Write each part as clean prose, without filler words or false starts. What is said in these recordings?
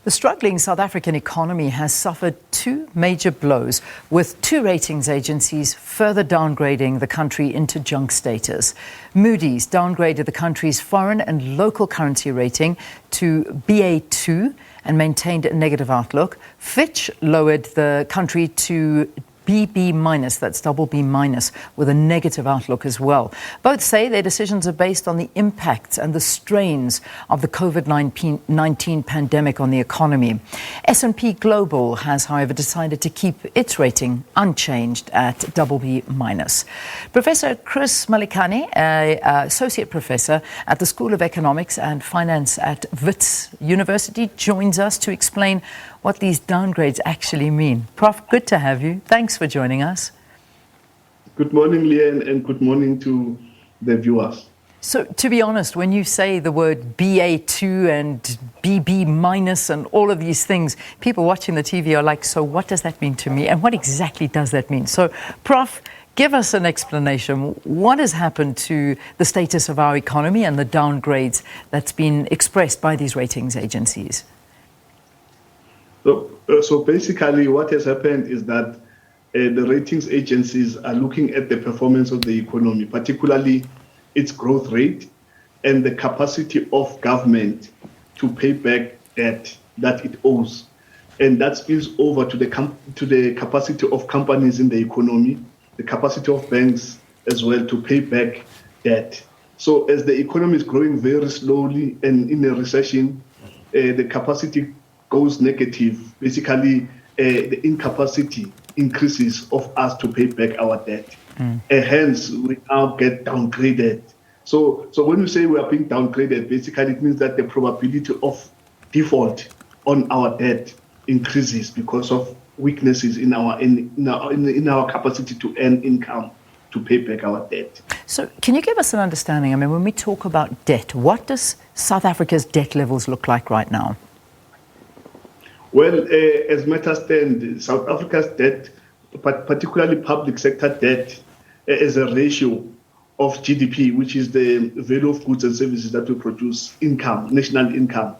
The struggling South African economy has suffered two major blows, with two ratings agencies further downgrading the country into junk status. Moody's downgraded the country's foreign and local currency rating to Ba2 and maintained a negative outlook. Fitch lowered the country to BB-, that's double B-, with a negative outlook as well. Both say their decisions are based on the impacts and the strains of the COVID-19 pandemic on the economy. S&P Global has, however, decided to keep its rating unchanged at double B-. Professor Chris Malikane, Associate Professor at the School of Economics and Finance at Wits University, joins us to explain what these downgrades actually mean. Prof, good to have you. Thanks for joining us. Good morning, Leanne, and good morning to the viewers. So, to be honest, when you say the word Ba2 and BB- and all of these things, people watching the TV are like, so what does that mean to me? And what exactly does that mean? So, Prof, give us an explanation. What has happened to the status of our economy and the downgrades that's been expressed by these ratings agencies? So basically what has happened is that the ratings agencies are looking at the performance of the economy, particularly its growth rate and the capacity of government to pay back debt that it owes. And that spills over to the capacity of companies in the economy, the capacity of banks as well to pay back debt. So as the economy is growing very slowly and in a recession, the capacity goes negative. Basically, the incapacity increases of us to pay back our debt. Hence, we now get downgraded. So when we say we are being downgraded, basically it means that the probability of default on our debt increases because of weaknesses in our capacity to earn income to pay back our debt. So can you give us an understanding? I mean, when we talk about debt, what does South Africa's debt levels look like right now? Well, as matters stand, South Africa's debt, particularly public sector debt, as a ratio of GDP, which is the value of goods and services that we produce, income, national income,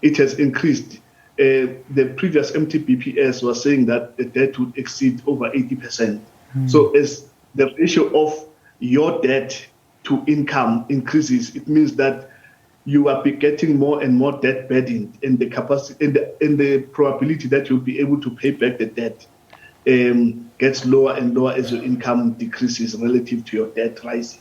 it has increased. The previous MTBPS was saying that the debt would exceed over 80%. So as the ratio of your debt to income increases, it means that you are getting more and more debt burdened, and the capacity and the probability that you'll be able to pay back the debt gets lower and lower as your income decreases relative to your debt rising.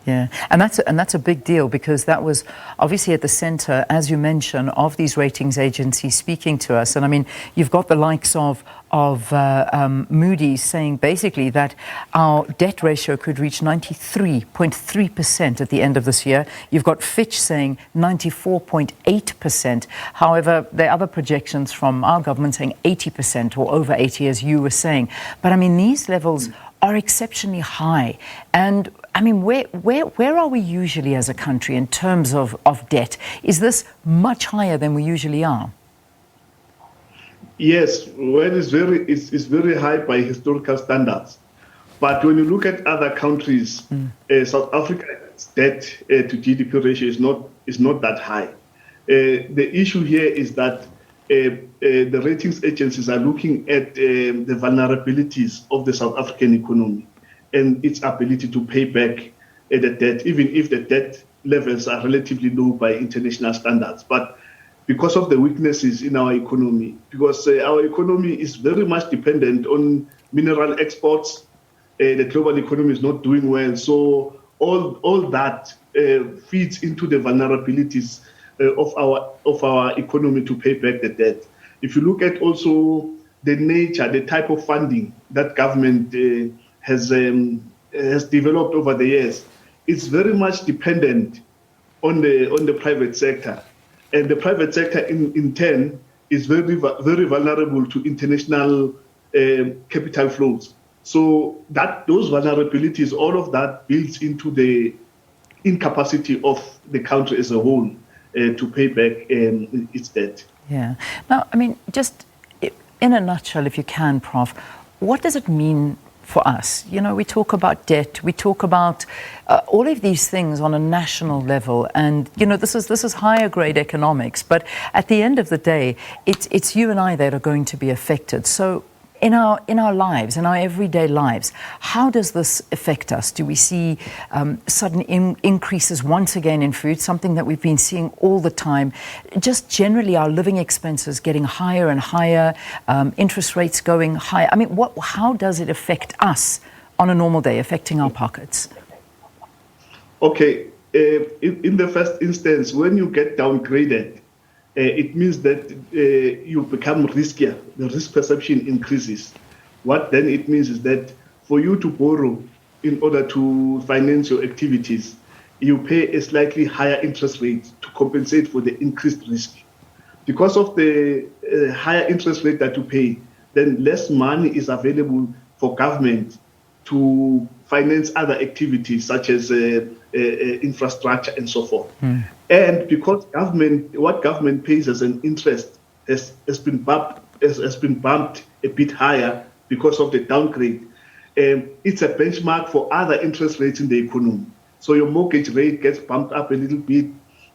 Yeah, and that's a big deal, because that was obviously at the center, as you mentioned, of these ratings agencies speaking to us. And I mean, you've got the likes of Moody saying basically that our debt ratio could reach 93.3% at the end of this year. You've got Fitch saying 94.8%. However, there are other projections from our government saying 80% or over 80, as you were saying. But I mean, these levels are exceptionally high. And I mean, where are we usually as a country in terms of debt? Is this much higher than we usually are? Yes, well, it's very high by historical standards. But when you look at other countries, South Africa's debt to GDP ratio is not that high. The issue here is that the ratings agencies are looking at the vulnerabilities of the South African economy and its ability to pay back the debt, even if the debt levels are relatively low by international standards. But because of the weaknesses in our economy, because our economy is very much dependent on mineral exports, the global economy is not doing well. So all that feeds into the vulnerabilities of our economy to pay back the debt. If you look at also the nature, the type of funding that government has developed over the years, it's very much dependent on the private sector, and the private sector in turn is very vulnerable to international capital flows. So those vulnerabilities, all of that builds into the incapacity of the country as a whole to pay back its debt. Yeah. Now, I mean, just in a nutshell, if you can, Prof, what does it mean for us? You know, we talk about debt, we talk about all of these things on a national level, and you know, this is higher grade economics. But at the end of the day, it's you and I that are going to be affected. So in our lives, in our everyday lives, how does this affect us? Do we see sudden increases once again in food, something that we've been seeing all the time? Just generally our living expenses getting higher and higher, interest rates going higher. I mean, how does it affect us on a normal day, affecting our pockets? Okay, in the first instance, when you get downgraded, it means that you become riskier. The risk perception increases. What then it means is that for you to borrow in order to finance your activities, you pay a slightly higher interest rate to compensate for the increased risk. Because of the higher interest rate that you pay, then less money is available for government to finance other activities such as infrastructure and so forth. And because what government pays as an interest has been bumped a bit higher because of the downgrade, it's a benchmark for other interest rates in the economy. So your mortgage rate gets bumped up a little bit.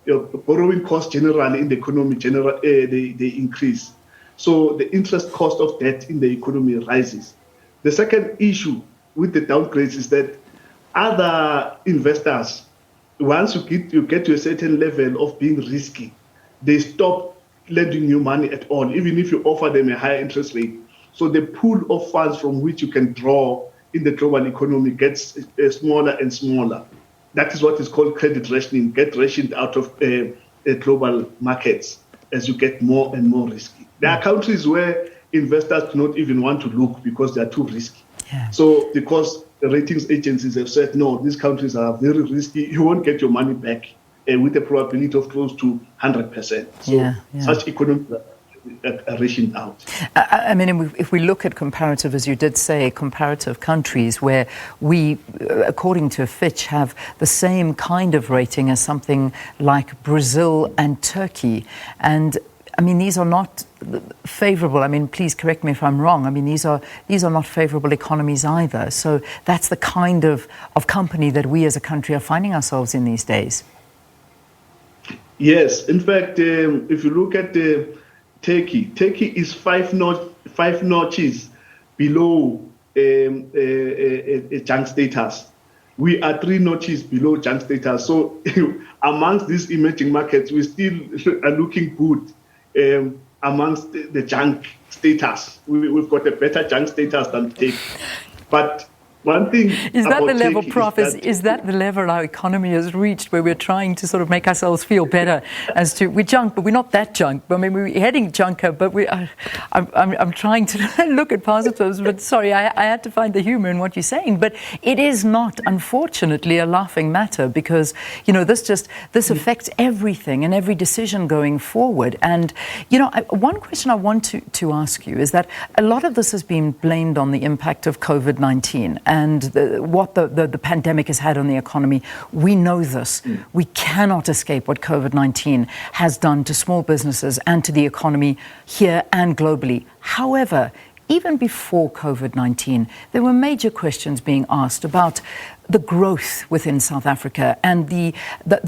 Your borrowing costs generally in the economy they increase. So the interest cost of debt in the economy rises. The second issue with the downgrades is that other investors, once you get to a certain level of being risky, they stop lending you money at all, even if you offer them a higher interest rate. So the pool of funds from which you can draw in the global economy gets smaller and smaller. That is what is called credit rationing, get rationed out of global markets as you get more and more risky. There are countries where investors do not even want to look because they are too risky. Yeah. So because the ratings agencies have said, no, these countries are very risky, you won't get your money back with a probability of close to 100%. So such economies are rationed out. I mean, if we look at comparative, as you did say, comparative countries where we, according to Fitch, have the same kind of rating as something like Brazil and Turkey. And I mean, these are not favorable. I mean, please correct me if I'm wrong. I mean, these are not favorable economies either. So that's the kind of company that we as a country are finding ourselves in these days. Yes. In fact, if you look at Turkey is five notches below a junk status. We are 3 notches below junk status. So amongst these emerging markets, we still are looking good. Amongst the junk status, we've got a better junk status than Turkey. But one thing is that the level, Prof? Is that the level our economy has reached, where we're trying to sort of make ourselves feel better as to we're junk, but we're not that junk. I mean, we're heading junker, but I'm trying to look at positives. But sorry, I had to find the humor in what you're saying. But it is not, unfortunately, a laughing matter because you know this affects everything and every decision going forward. And you know, one question I want to ask you is that a lot of this has been blamed on the impact of COVID-19. And what the pandemic has had on the economy. We know this. We cannot escape what COVID-19 has done to small businesses and to the economy here and globally. However, even before COVID-19, there were major questions being asked about the growth within South Africa and the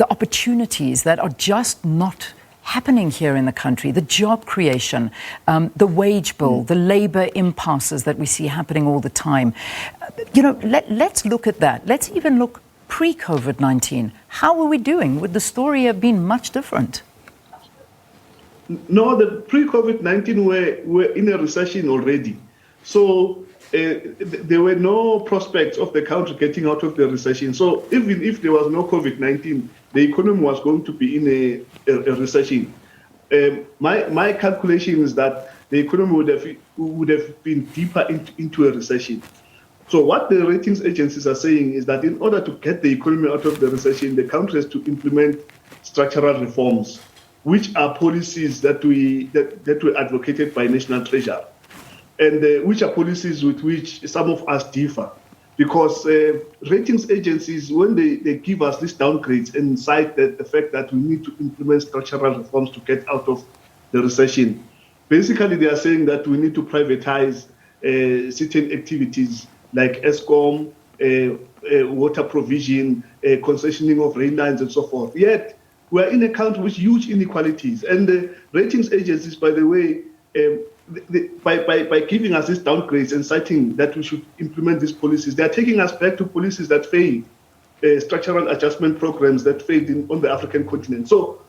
opportunities that are just not happening here in the country, the job creation, the wage bill, the labor impasses that we see happening all the time. You know, let's look at that. Let's even look pre-COVID-19. How are we doing? Would the story have been much different? No, the pre-COVID-19 were in a recession already. So there were no prospects of the country getting out of the recession. So even if there was no COVID-19, the economy was going to be in a recession. My calculation is that the economy would have been deeper into a recession. So what the ratings agencies are saying is that in order to get the economy out of the recession, the country has to implement structural reforms, which are policies that were advocated by National Treasury, and which are policies with which some of us differ. Because ratings agencies, when they give us these downgrades and cite the fact that we need to implement structural reforms to get out of the recession, basically they are saying that we need to privatize certain activities like ESCOM, water provision, concessioning of rain lines, and so forth. Yet, we're in a country with huge inequalities. And the ratings agencies, by the way, by giving us these downgrades and citing that we should implement these policies, they're taking us back to policies that failed, structural adjustment programs that failed on the African continent. So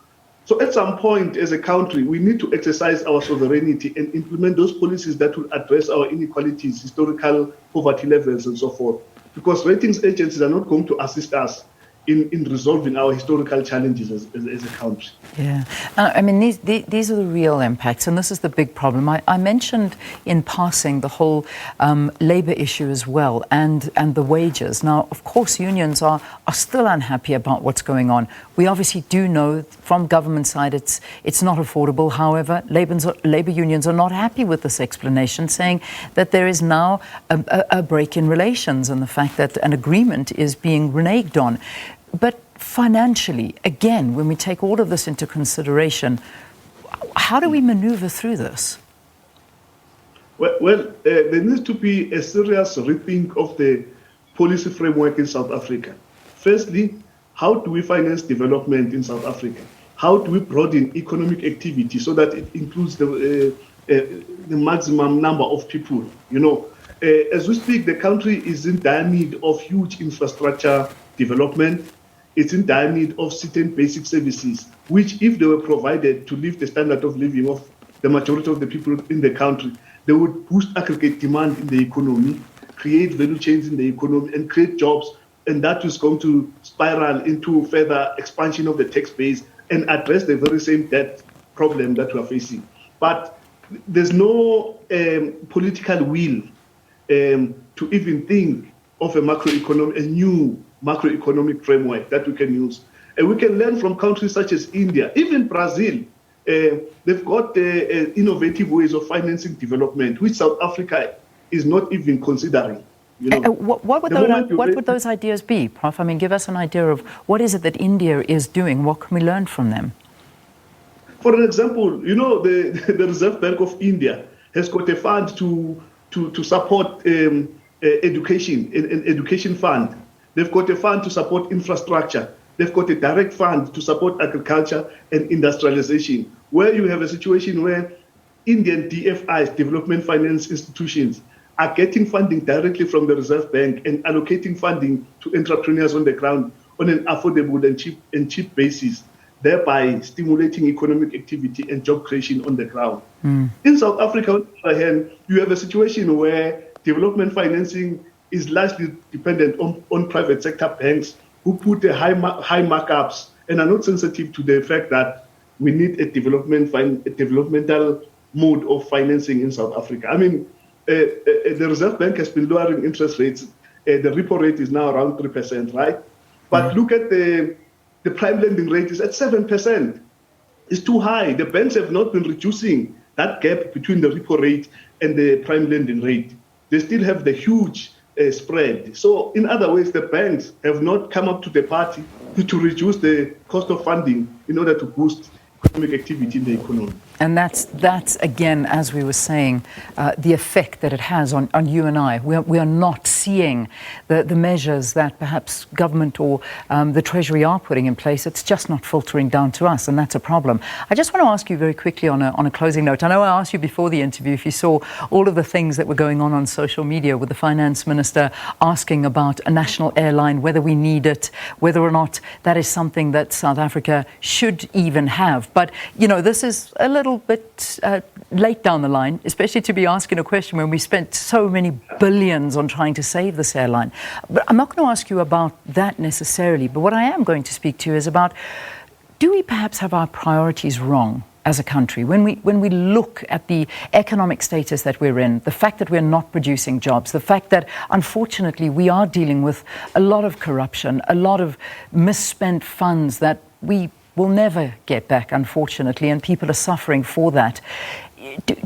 at some point, as a country, we need to exercise our sovereignty and implement those policies that will address our inequalities, historical poverty levels, and so forth. Because ratings agencies are not going to assist us in resolving our historical challenges as a country. Yeah. I mean, these are the real impacts, and this is the big problem. I mentioned in passing the whole labour issue as well, and the wages. Now, of course, unions are still unhappy about what's going on. We obviously do know from government side it's not affordable. However, labour unions are not happy with this explanation, saying that there is now a break in relations and the fact that an agreement is being reneged on. But financially, again, when we take all of this into consideration, how do we maneuver through this? Well, there needs to be a serious rethink of the policy framework in South Africa. Firstly, how do we finance development in South Africa? How do we broaden economic activity so that it includes the maximum number of people? You know, as we speak, the country is in dire need of huge infrastructure development. It's in dire need of certain basic services, which, if they were provided to lift the standard of living of the majority of the people in the country, they would boost aggregate demand in the economy, create value chains in the economy, and create jobs. And that is going to spiral into further expansion of the tax base and address the very same debt problem that we are facing. But there's no political will to even think of a new macroeconomic framework that we can use. And we can learn from countries such as India, even Brazil. They've got innovative ways of financing development, which South Africa is not even considering. You know, what would those ideas be, Prof? I mean, give us an idea of what is it that India is doing? What can we learn from them? For an example, you know, the Reserve Bank of India has got a fund to support education, an education fund. They've got a fund to support infrastructure. They've got a direct fund to support agriculture and industrialization, where you have a situation where Indian DFIs, development finance institutions, are getting funding directly from the Reserve Bank and allocating funding to entrepreneurs on the ground on an affordable and cheap basis, thereby stimulating economic activity and job creation on the ground. In South Africa, on the other hand, you have a situation where development financing is largely dependent on private sector banks who put high markups and are not sensitive to the fact that we need a developmental mode of financing in South Africa. I mean, the Reserve Bank has been lowering interest rates. The repo rate is now around 3%, right? But look at the prime lending rate is at 7%. It's too high. The banks have not been reducing that gap between the repo rate and the prime lending rate. They still have the huge spread. So in other ways, the banks have not come up to the party to reduce the cost of funding in order to boost economic activity in the economy. And that's again, as we were saying, the effect that it has on you and I. We are not seeing the measures that perhaps government or the Treasury are putting in place. It's just not filtering down to us, and that's a problem. I just want to ask you very quickly on a closing note. I know I asked you before the interview if you saw all of the things that were going on social media with the finance minister asking about a national airline, whether we need it, whether or not that is something that South Africa should even have. But, you know, this is a little bit late down the line, especially to be asking a question when we spent so many billions on trying to save this airline. But I'm not going to ask you about that necessarily, but what I am going to speak to is about, do we perhaps have our priorities wrong as a country? When we look at the economic status that we're in, the fact that we're not producing jobs, the fact that unfortunately we are dealing with a lot of corruption, a lot of misspent funds that we will never get back, unfortunately, and people are suffering for that.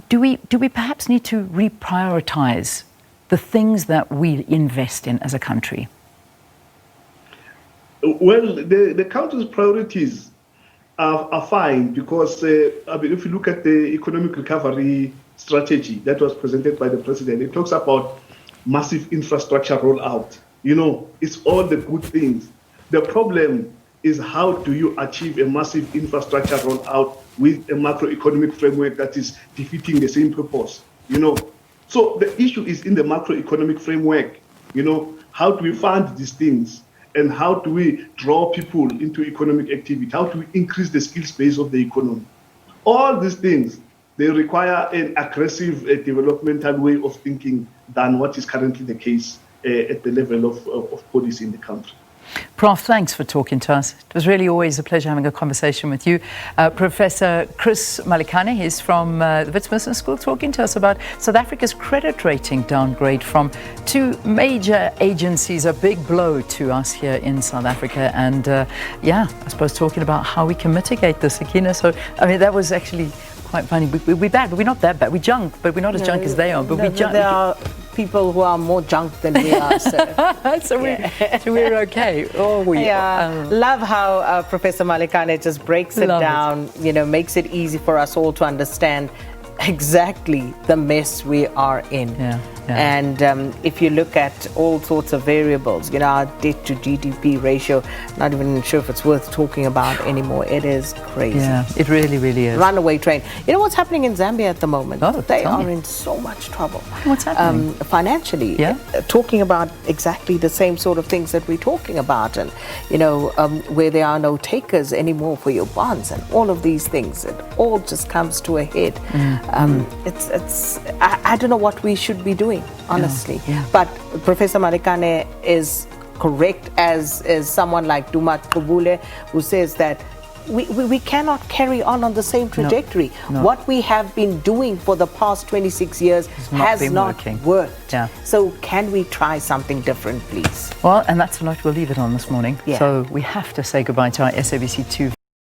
Do we perhaps need to reprioritize the things that we invest in as a country? Well, the country's priorities are fine because I mean, if you look at the economic recovery strategy that was presented by the president, it talks about massive infrastructure rollout. It's all the good things. The problem is, how do you achieve a massive infrastructure rollout with a macroeconomic framework that is defeating the same purpose? So the issue is in the macroeconomic framework. How do we fund these things? And how do we draw people into economic activity? How do we increase the skills base of the economy? All these things, they require an aggressive developmental way of thinking than what is currently the case at the level of policy in the country. Prof, thanks for talking to us. It was really always a pleasure having a conversation with you. Professor Chris Malikane, he's from the Wits Business School, talking to us about South Africa's credit rating downgrade from two major agencies, a big blow to us here in South Africa. And I suppose talking about how we can mitigate this, Akina. So, that was actually quite funny. We're bad, but we're not that bad. We're junk, but we're not as junk as they are. But we junk. There are people who are more junk than we are. So, we're okay. Love how Professor Malikane just breaks it down, makes it easy for us all to understand exactly the mess we are in. And if you look at all sorts of variables, our debt to GDP ratio, not even sure if it's worth talking about anymore. It is crazy. Yeah, it really, really is. Runaway train. You know what's happening in Zambia at the moment? Oh, they are in so much trouble. What's happening? Financially. Talking about exactly the same sort of things that we're talking about, and where there are no takers anymore for your bonds, and all of these things. It all just comes to a head. I don't know what we should be doing, honestly. But Professor Malikane is correct, as someone like Duma Kubule, who says that we cannot carry on the same trajectory. No. What we have been doing for the past 26 years has not worked. So can we try something different, please? Well, and that's the note we'll leave it on this morning. So we have to say goodbye to our SABC 2